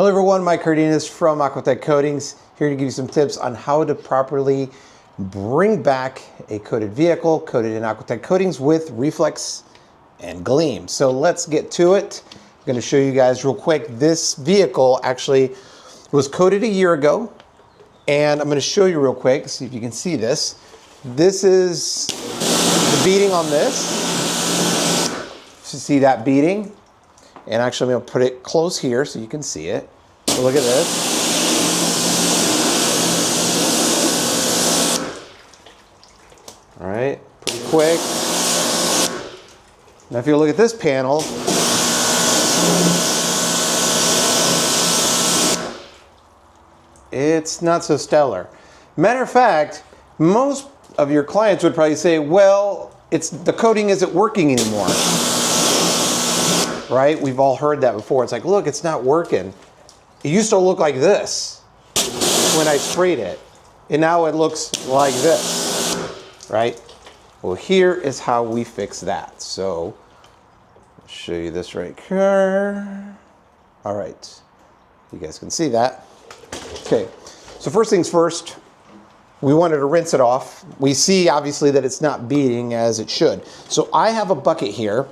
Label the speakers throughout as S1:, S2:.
S1: Hello everyone, Mike Cardenas from Aquatek Coatings, here to give you some tips on how to properly bring back a coated vehicle coated in Aquatek Coatings with Reflex and Gleam. So let's get to it. I'm going to show you guys real quick. This vehicle actually was coated a year ago, and I'm going to show you real quick, see if you can see this. This is the beading on this. You see that beading? And actually, I'm going to put it close here so you can see it. So look at this. All right, pretty quick. Now if you look at this panel, it's not so stellar. Matter of fact, most of your clients would probably say, well, the coating isn't working anymore. Right? We've all heard that before. It's like, look, it's not working. It used to look like this when I sprayed it, and now it looks like this, right? Well, here is how we fix that. So I'll show you this right here. All right, you guys can see that. Okay, so first things first, we wanted to rinse it off. We see obviously that it's not beading as it should. So I have a bucket here.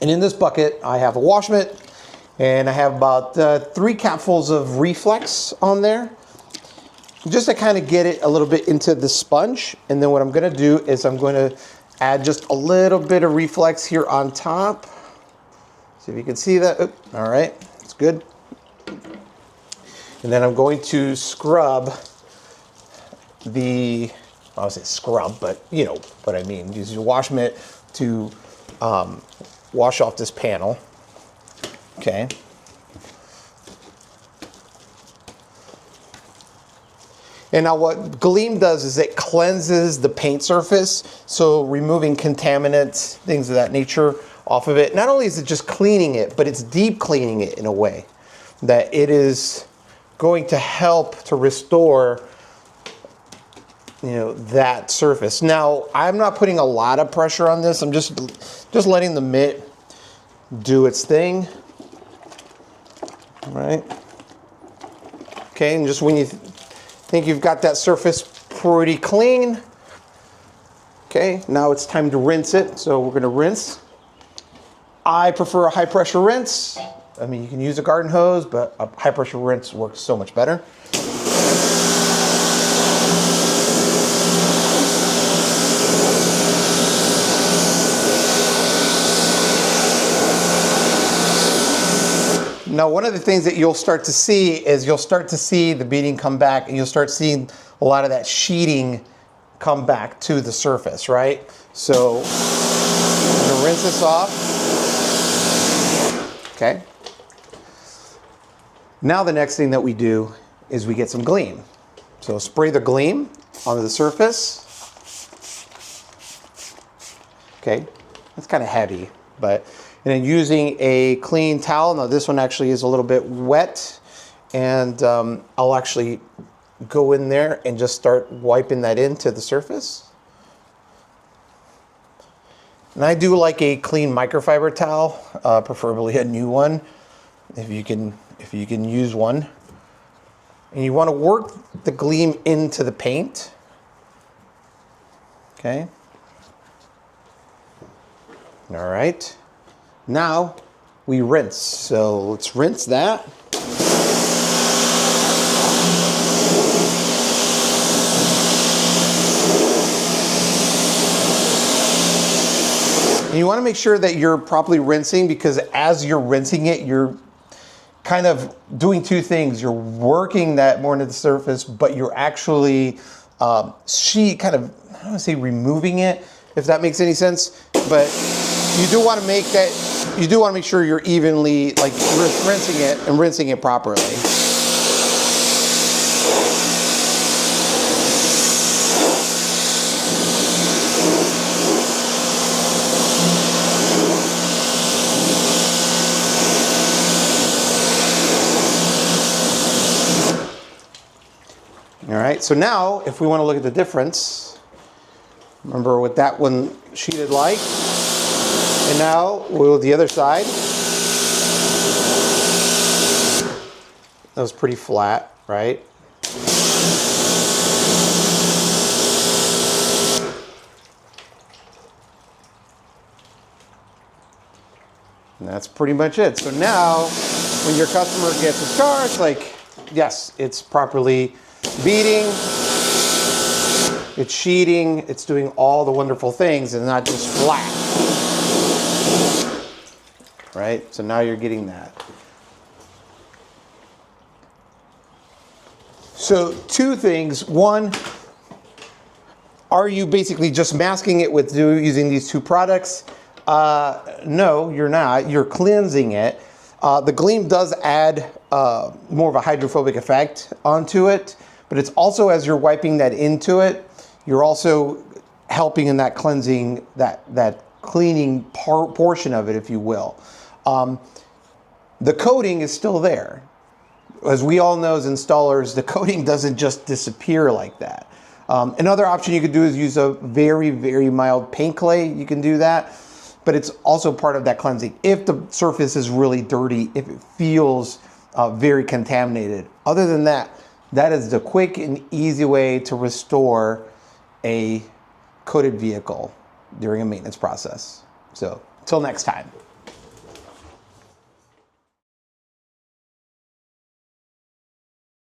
S1: And in this bucket, I have a wash mitt, and I have about 3 capfuls of Reflex on there, just to kind of get it a little bit into the sponge. And then what I'm going to do is I'm going to add just a little bit of Reflex here on top. See if you can see that. Oop, all right, it's good. And then I'm going to scrub the, I would say scrub, but you know what I mean. Use your wash mitt to wash off this panel, okay? And now what Gleam does is it cleanses the paint surface, so removing contaminants, things of that nature off of it. Not only is it just cleaning it, but it's deep cleaning it in a way that it is going to help to restore, you know, that surface. Now, I'm not putting a lot of pressure on this. I'm just letting the mitt do its thing. All right. Okay, and just when you think you've got that surface pretty clean, okay, now it's time to rinse it. So we're going to rinse. I prefer a high pressure rinse. I mean, you can use a garden hose, but a high pressure rinse works so much better. Now, one of the things that you'll start to see is you'll start to see the beading come back, and you'll start seeing a lot of that sheeting come back to the surface, right? So I'm gonna rinse this off. Okay. Now the next thing that we do is we get some Gleam. So spray the Gleam onto the surface. Okay, that's kind of heavy, but and then using a clean towel. Now this one actually is a little bit wet, and I'll actually go in there and just start wiping that into the surface. And I do like a clean microfiber towel, preferably a new one, if you can use one. And you want to work the Gleam into the paint. Okay. All right. Now we rinse. So let's rinse that. And you want to make sure that you're properly rinsing, because as you're rinsing it, you're kind of doing two things. You're working that more into the surface, but you're actually I don't want to say removing it, if that makes any sense, but you do want to make that. You do want to make sure you're evenly like rinsing it and rinsing it properly. All right, so now if we want to look at the difference, remember what that one sheeted like. And now we'll do the other side. That was pretty flat, right? And that's pretty much it. So now, when your customer gets a car, it's like, yes, it's properly beading, it's sheeting, it's doing all the wonderful things and not just flat. Right? So now you're getting that. So two things. One, are you basically just masking it with using these two products? No, you're not. You're cleansing it. The Gleam does add more of a hydrophobic effect onto it, but it's also, as you're wiping that into it, you're also helping in that cleansing, that cleaning portion of it, if you will. The coating is still there. As we all know as installers, the coating doesn't just disappear like that. Another option you could do is use a very, very mild paint clay. You can do that, but it's also part of that cleansing. If the surface is really dirty, if it feels very contaminated. Other than that, that is the quick and easy way to restore a coated vehicle during a maintenance process. So, until next time.